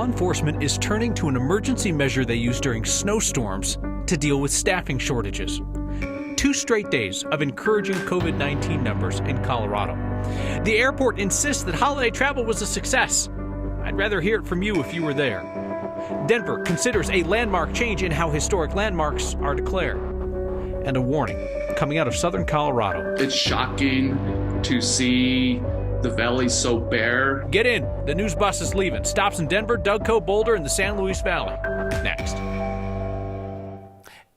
law enforcement is turning to an emergency measure they use during snowstorms to deal with staffing shortages. 2 straight days of encouraging COVID-19 numbers in Colorado. The airport insists that holiday travel was a success. I'd rather hear it from you if you were there. Denver considers a landmark change in how historic landmarks are declared. And a warning coming out of southern Colorado. It's shocking to see the valley so bare. Get in. The news bus is leaving. Stops in Denver, Dougco, Boulder, and the San Luis Valley. Next.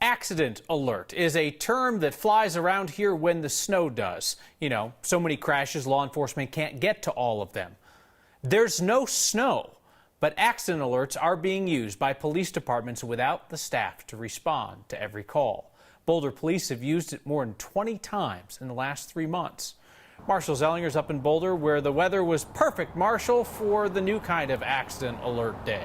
Accident alert is a term that flies around here when the snow does. You know, so many crashes, law enforcement can't get to all of them. There's no snow, but accident alerts are being used by police departments without the staff to respond to every call. Boulder police have used it more than 20 times in the last 3 months. Marshall Zellinger's up in Boulder, where the weather was perfect, Marshall, for the new kind of accident alert day.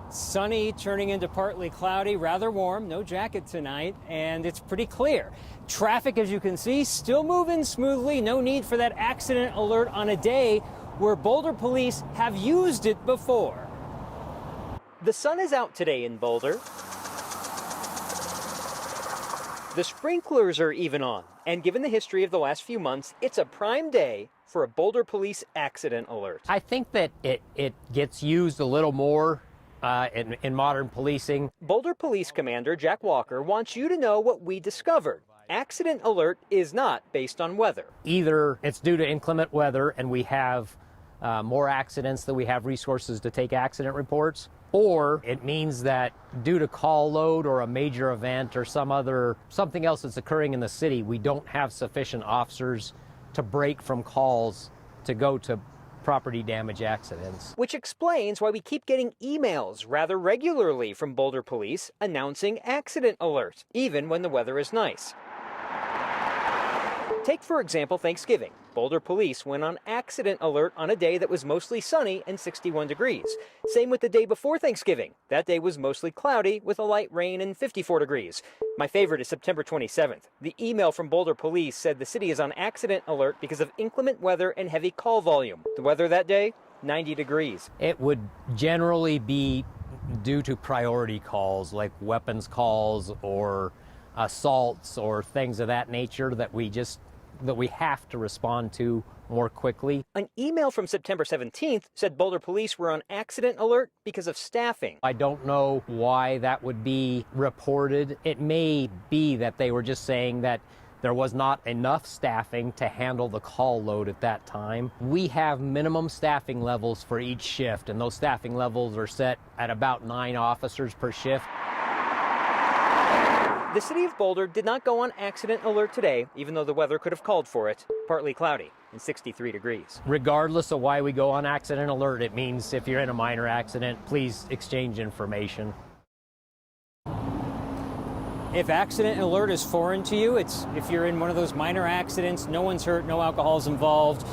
Sunny turning into partly cloudy, rather warm, no jacket tonight, and it's pretty clear. Traffic, as you can see, still moving smoothly. No need for that accident alert on a day where Boulder police have used it before. The sun is out today in Boulder. The sprinklers are even on, and given the history of the last few months, it's a prime day for a Boulder police accident alert. I think that it gets used a little more in modern policing. Boulder Police Commander Jack Walker wants you to know what we discovered. Accident alert is not based on weather. Either it's due to inclement weather and we have more accidents than we have resources to take accident reports, or it means that due to call load or a major event or something else that's occurring in the city, we don't have sufficient officers to break from calls to go to property damage accidents. Which explains why we keep getting emails rather regularly from Boulder Police announcing accident alerts, even when the weather is nice. Take, for example, Thanksgiving. Boulder Police went on accident alert on a day that was mostly sunny and 61 degrees. Same with the day before Thanksgiving. That day was mostly cloudy with a light rain and 54 degrees. My favorite is September 27th. The email from Boulder Police said the city is on accident alert because of inclement weather and heavy call volume. The weather that day, 90 degrees. It would generally be due to priority calls like weapons calls or assaults or things of that nature that we have to respond to more quickly. An email from September 17th said Boulder Police were on accident alert because of staffing. I don't know why that would be reported. It may be that they were just saying that there was not enough staffing to handle the call load at that time. We have minimum staffing levels for each shift, and those staffing levels are set at about 9 officers per shift. The city of Boulder did not go on accident alert today, even though the weather could have called for it. Partly cloudy and 63 degrees. Regardless of why we go on accident alert, it means if you're in a minor accident, please exchange information. If accident alert is foreign to you, it's if you're in one of those minor accidents, no one's hurt, no alcohol's involved.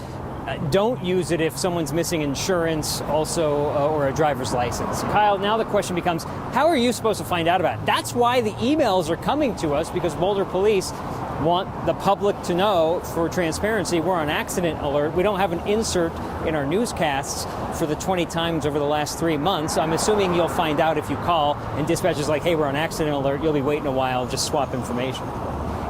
Don't use it if someone's missing insurance also or a driver's license. Kyle, now the question becomes, how are you supposed to find out about it? That's why the emails are coming to us, because Boulder Police want the public to know, for transparency, we're on accident alert. We don't have an insert in our newscasts for the 20 times over the last 3 months. I'm assuming you'll find out if you call and dispatch is like, hey, we're on accident alert. You'll be waiting a while, just swap information.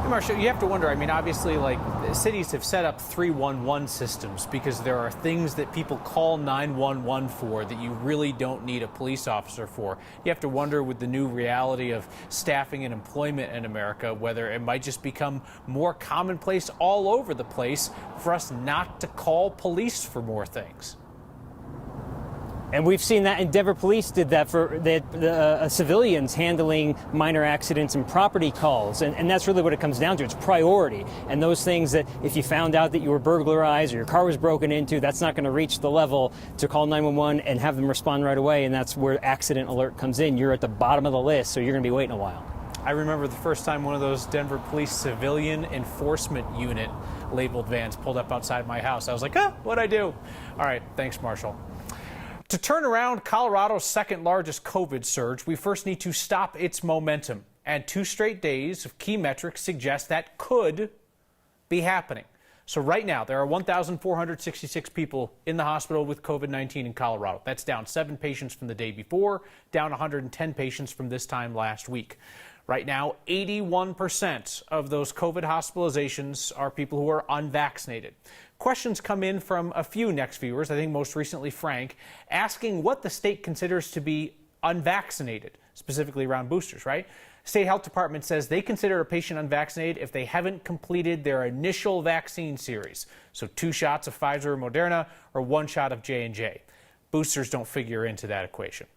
Marshall, you have to wonder, I mean, obviously, like, cities have set up 311 systems because there are things that people call 911 for that you really don't need a police officer for. You have to wonder, with the new reality of staffing and employment in America, whether it might just become more commonplace all over the place for us not to call police for more things. And we've seen that, and Denver Police did that for the civilians handling minor accidents and property calls. And that's really what it comes down to. It's priority. And those things that if you found out that you were burglarized or your car was broken into, that's not going to reach the level to call 911 and have them respond right away. And that's where accident alert comes in. You're at the bottom of the list, so you're going to be waiting a while. I remember the first time one of those Denver Police Civilian Enforcement Unit labeled vans pulled up outside my house. I was like, what'd I do? All right, thanks, Marshall. To turn around Colorado's second largest COVID surge, we first need to stop its momentum. And 2 straight days of key metrics suggest that could be happening. So right now, there are 1,466 people in the hospital with COVID-19 in Colorado. That's down 7 patients from the day before, down 110 patients from this time last week. Right now, 81% of those COVID hospitalizations are people who are unvaccinated. Questions come in from a few Next viewers, I think most recently Frank, asking what the state considers to be unvaccinated, specifically around boosters, right? State Health Department says they consider a patient unvaccinated if they haven't completed their initial vaccine series. So 2 shots of Pfizer or Moderna or 1 shot of J&J. Boosters don't figure into that equation.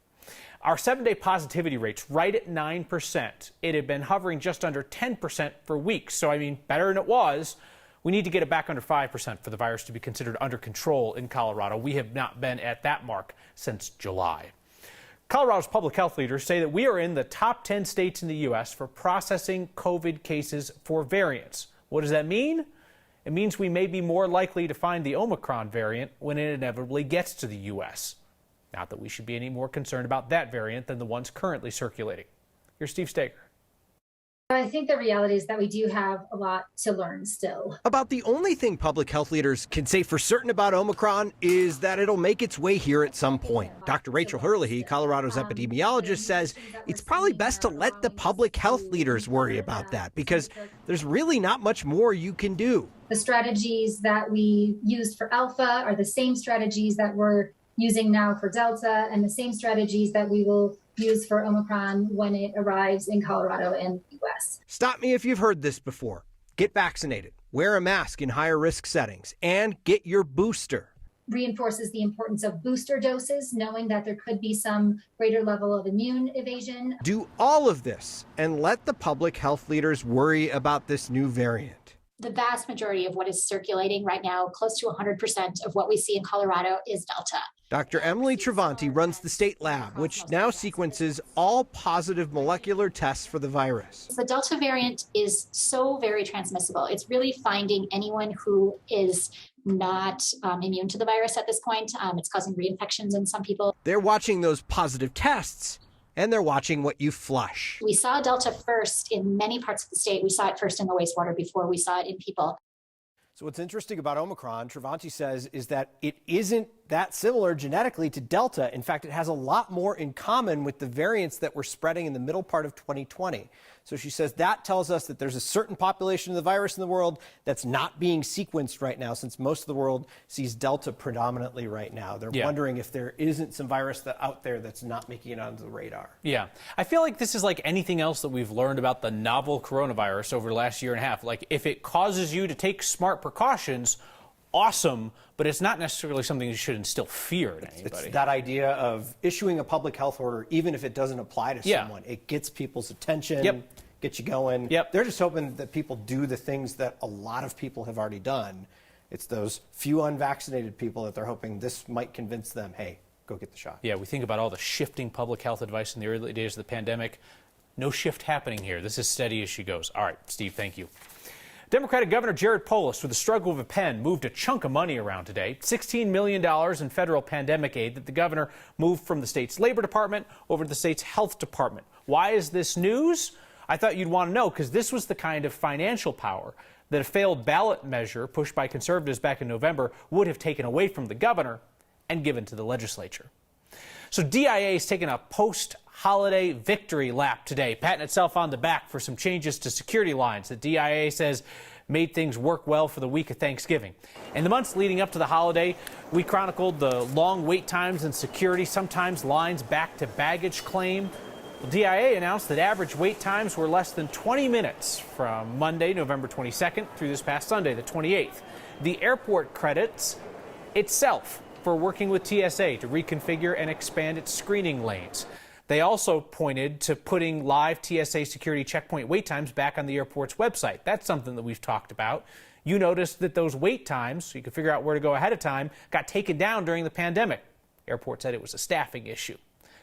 Our 7-day positivity rate's right at 9%. It had been hovering just under 10% for weeks. So, I mean, better than it was. We need to get it back under 5% for the virus to be considered under control in Colorado. We have not been at that mark since July. Colorado's public health leaders say that we are in the top 10 states in the U.S. for processing COVID cases for variants. What does that mean? It means we may be more likely to find the Omicron variant when it inevitably gets to the U.S. Not that we should be any more concerned about that variant than the ones currently circulating. Here's Steve Steger. I think the reality is that we do have a lot to learn still. About the only thing public health leaders can say for certain about Omicron is that it'll make its way here at some point. Dr. Rachel Herlihy, Colorado's epidemiologist, says it's probably best to let the public health leaders worry about that because there's really not much more you can do. The strategies that we used for Alpha are the same strategies that we're using now for Delta and the same strategies that we will use for Omicron when it arrives in Colorado and the U.S. Stop me if you've heard this before. Get vaccinated, wear a mask in higher risk settings, and get your booster. Reinforces the importance of booster doses, knowing that there could be some greater level of immune evasion. Do all of this and let the public health leaders worry about this new variant. The vast majority of what is circulating right now, close to 100% of what we see in Colorado, is Delta. Dr. Emily Travanti runs the state lab, which now sequences all positive molecular tests for the virus. The Delta variant is so very transmissible. It's really finding anyone who is not immune to the virus at this point. It's causing reinfections in some people. They're watching those positive tests, and they're watching what you flush. We saw Delta first in many parts of the state. We saw it first in the wastewater before we saw it in people. So what's interesting about Omicron, Travanti says, is that it isn't that similar genetically to Delta. In fact, it has a lot more in common with the variants that were spreading in the middle part of 2020. So she says that tells us that there's a certain population of the virus in the world that's not being sequenced right now, since most of the world sees Delta predominantly right now. They're wondering if there isn't some virus out there that's not making it onto the radar. Yeah. I feel like this is like anything else that we've learned about the novel coronavirus over the last year and a half. Like, if it causes you to take smart precautions, awesome, but it's not necessarily something you should instill fear in anybody. It's that idea of issuing a public health order, even if it doesn't apply to someone. It gets people's attention, gets you going. They're just hoping that people do the things that a lot of people have already done. It's those few unvaccinated people that they're hoping this might convince them, hey, go get the shot. Yeah, we think about all the shifting public health advice in the early days of the pandemic. No shift happening here. This is steady as she goes. All right, Steve, thank you. Democratic Governor Jared Polis, with a struggle of a pen, moved a chunk of money around today. $16 million in federal pandemic aid that the governor moved from the state's Labor Department over to the state's Health Department. Why is this news? I thought you'd want to know, because this was the kind of financial power that a failed ballot measure pushed by conservatives back in November would have taken away from the governor and given to the legislature. So DIA is taking a post-holiday victory lap today, patting itself on the back for some changes to security lines that DIA says made things work well for the week of Thanksgiving. In the months leading up to the holiday, we chronicled the long wait times in security, sometimes lines back to baggage claim. Well, DIA announced that average wait times were less than 20 minutes from Monday, November 22nd, through this past Sunday, the 28th. The airport credits itself for working with TSA to reconfigure and expand its screening lanes. They also pointed to putting live TSA security checkpoint wait times back on the airport's website. That's something that we've talked about. You noticed that those wait times, so you could figure out where to go ahead of time, got taken down during the pandemic. Airport said it was a staffing issue.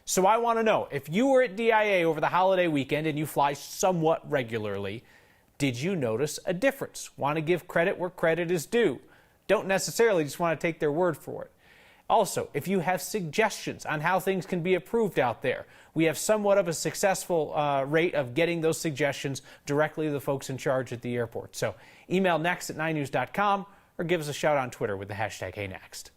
So I want to know, if you were at DIA over the holiday weekend and you fly somewhat regularly, did you notice a difference? Want to give credit where credit is due. Don't necessarily just want to take their word for it. Also, if you have suggestions on how things can be approved out there, we have somewhat of a successful rate of getting those suggestions directly to the folks in charge at the airport. So email next@9news.com or give us a shout on Twitter with the hashtag #HeyNext.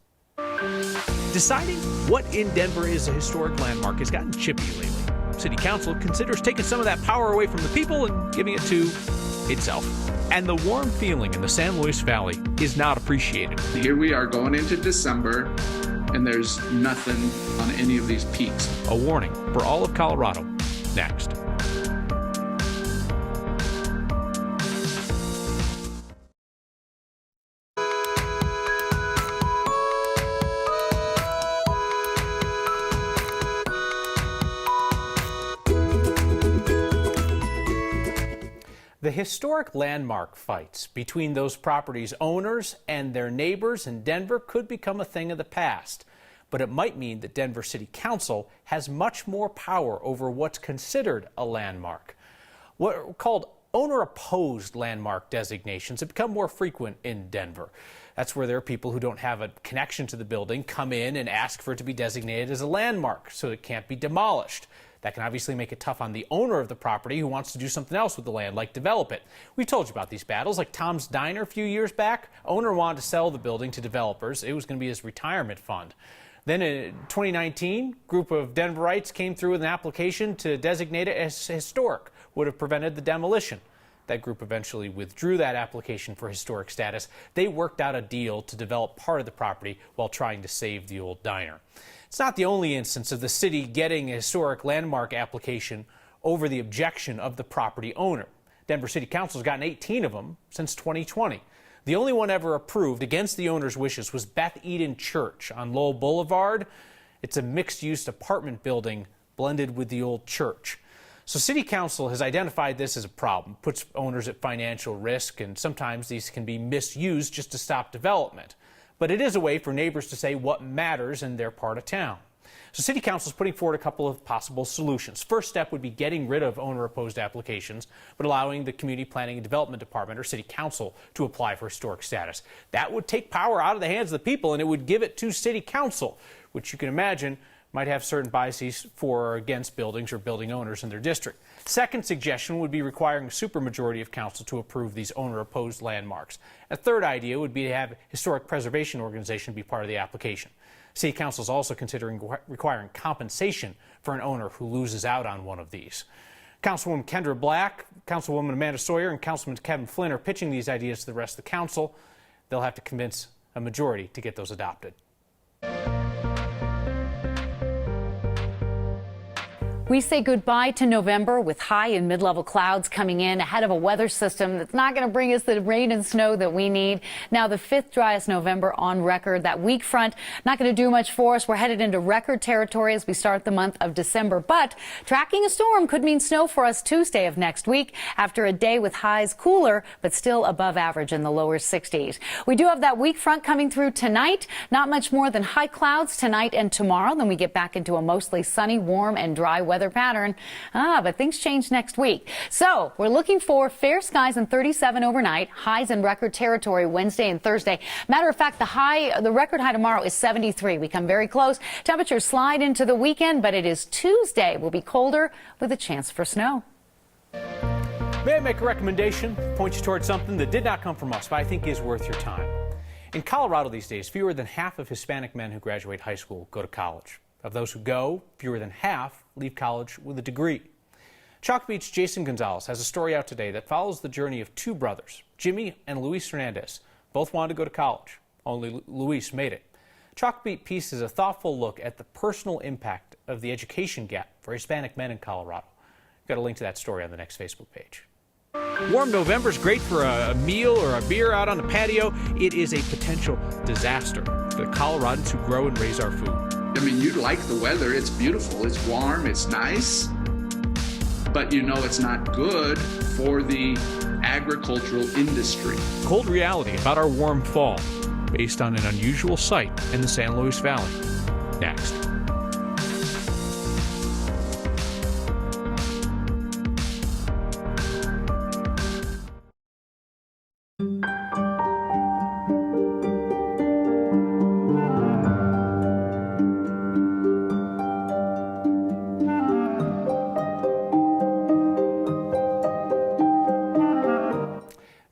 Deciding what in Denver is a historic landmark has gotten chippy lately. City Council considers taking some of that power away from the people and giving it to itself. And the warm feeling in the San Luis Valley is not appreciated. Here we are going into December, and there's nothing on any of these peaks. A warning for all of Colorado. Next. The historic landmark fights between those properties' owners and their neighbors in Denver could become a thing of the past. But it might mean that Denver City Council has much more power over what's considered a landmark. What are called owner-opposed landmark designations have become more frequent in Denver. That's where there are people who don't have a connection to the building come in and ask for it to be designated as a landmark so it can't be demolished. That can obviously make it tough on the owner of the property who wants to do something else with the land, like develop it. We've told you about these battles, like Tom's Diner a few years back. Owner wanted to sell the building to developers. It was going to be his retirement fund. Then in 2019, a group of Denverites came through with an application to designate it as historic, would have prevented the demolition. That group eventually withdrew that application for historic status. They worked out a deal to develop part of the property while trying to save the old diner. It's not the only instance of the city getting a historic landmark application over the objection of the property owner. Denver City Council has gotten 18 of them since 2020. The only one ever approved against the owner's wishes was Beth Eden Church on Lowell Boulevard. It's a mixed-use apartment building blended with the old church. So City Council has identified this as a problem, puts owners at financial risk, and sometimes these can be misused just to stop development. But it is a way for neighbors to say what matters in their part of town. So City Council is putting forward a couple of possible solutions. First step would be getting rid of owner-opposed applications, but allowing the Community Planning and Development Department or City Council to apply for historic status. That would take power out of the hands of the people, and it would give it to City Council, which you can imagine might have certain biases for or against buildings or building owners in their district. Second suggestion would be requiring a supermajority of council to approve these owner-opposed landmarks. A third idea would be to have a historic preservation organization be part of the application. City Council is also considering requiring compensation for an owner who loses out on one of these. Councilwoman Kendra Black, Councilwoman Amanda Sawyer, and Councilman Kevin Flynn are pitching these ideas to the rest of the council. They'll have to convince a majority to get those adopted. We say goodbye to November with high and mid-level clouds coming in ahead of a weather system that's not going to bring us the rain and snow that we need. Now, the 5th driest November on record. That weak front not going to do much for us. We're headed into record territory as we start the month of December. But tracking a storm could mean snow for us Tuesday of next week after a day with highs cooler but still above average in the lower 60s. We do have that weak front coming through tonight. Not much more than high clouds tonight and tomorrow. Then we get back into a mostly sunny, warm and dry weather pattern. But things change next week. So we're looking for fair skies and 37 overnight, highs in record territory Wednesday and Thursday. Matter of fact, the record high tomorrow is 73. We come very close. Temperatures slide into the weekend, but it is Tuesday. Will be colder with a chance for snow. May I make a recommendation? Point you towards something that did not come from us, but I think is worth your time. In Colorado these days, fewer than half of Hispanic men who graduate high school go to college. Of those who go, fewer than half leave college with a degree. Chalk Beat's Jason Gonzalez has a story out today that follows the journey of two brothers, Jimmy and Luis Hernandez. Both wanted to go to college. Only Luis made it. Chalk Beat piece is a thoughtful look at the personal impact of the education gap for Hispanic men in Colorado. We've got a link to that story on the next Facebook page. Warm November's great for a meal or a beer out on the patio. It is a potential disaster for the Coloradans who grow and raise our food. I mean, you like the weather. It's beautiful. It's warm. It's nice. But you know it's not good for the agricultural industry. Cold reality about our warm fall, based on an unusual sight in the San Luis Valley. Next.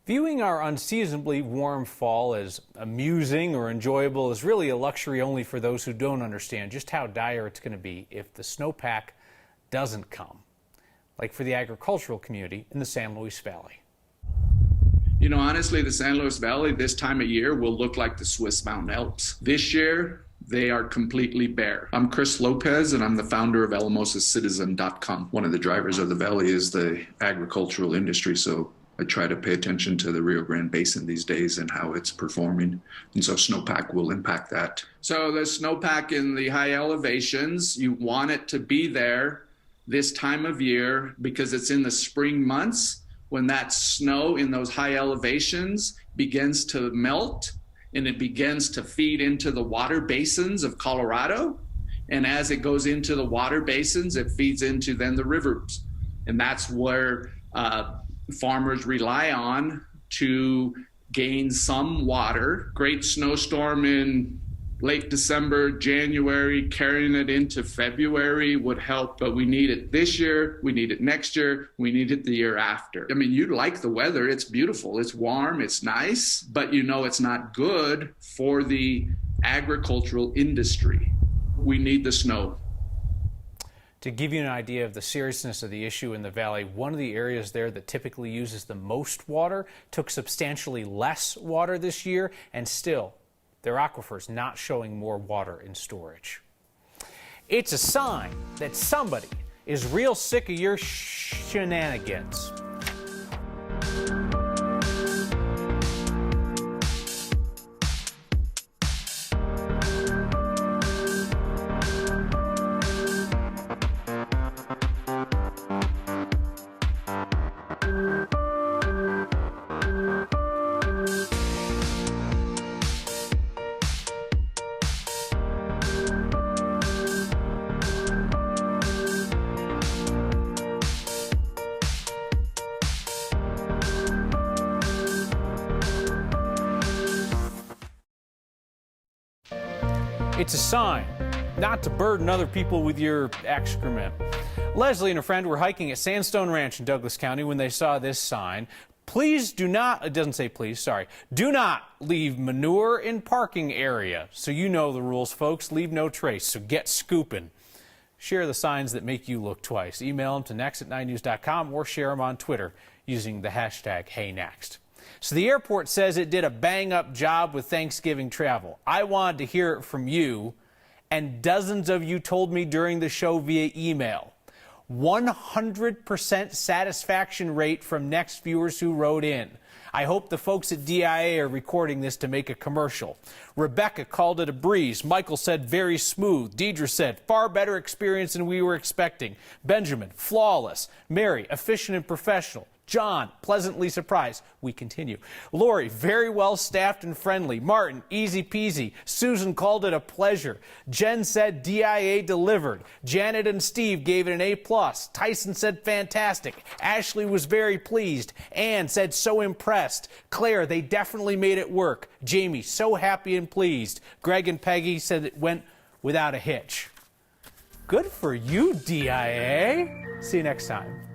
Viewing our unseasonably warm fall as amusing or enjoyable is really a luxury only for those who don't understand just how dire it's going to be if the snowpack doesn't come, like for the agricultural community in the San Luis Valley. You know, honestly, the San Luis Valley this time of year will look like the Swiss Mountain Alps. This year, they are completely bare. I'm Chris Lopez, and I'm the founder of AlamosasCitizen.com. One of the drivers of the valley is the agricultural industry, so I try to pay attention to the Rio Grande Basin these days and how it's performing. And so snowpack will impact that. So the snowpack in the high elevations, you want it to be there this time of year because it's in the spring months when that snow in those high elevations begins to melt and it begins to feed into the water basins of Colorado. And as it goes into the water basins, it feeds into then the rivers. And that's where farmers rely on to gain some water. Great snowstorm in late December, January, carrying it into February would help, but we need it this year, we need it next year, we need it the year after. I mean, you like the weather, it's beautiful, it's warm, it's nice, but you know it's not good for the agricultural industry. We need the snow. To give you an idea of the seriousness of the issue in the valley, one of the areas there that typically uses the most water took substantially less water this year, and still their aquifers not showing more water in storage. It's a sign that somebody is real sick of your shenanigans. It's a sign not to burden other people with your excrement. Leslie and her friend were hiking at Sandstone Ranch in Douglas County when they saw this sign. Please do not, it doesn't say please, sorry, do not leave manure in parking area. So you know the rules, folks. Leave no trace, so get scooping. Share the signs that make you look twice. Email them to next@9news.com or share them on Twitter using the hashtag HeyNext. So the airport says it did a bang-up job with Thanksgiving travel. I wanted to hear it from you, and dozens of you told me during the show via email. 100% satisfaction rate from Next viewers who wrote in. I hope the folks at DIA are recording this to make a commercial. Rebecca called it a breeze. Michael said very smooth. Deidre said far better experience than we were expecting. Benjamin, flawless. Mary, efficient and professional. John, pleasantly surprised. We continue. Lori, very well staffed and friendly. Martin, easy peasy. Susan called it a pleasure. Jen said DIA delivered. Janet and Steve gave it an A+. Tyson said fantastic. Ashley was very pleased. Ann said so impressed. Claire, they definitely made it work. Jamie, so happy and pleased. Greg and Peggy said it went without a hitch. Good for you, DIA. See you next time.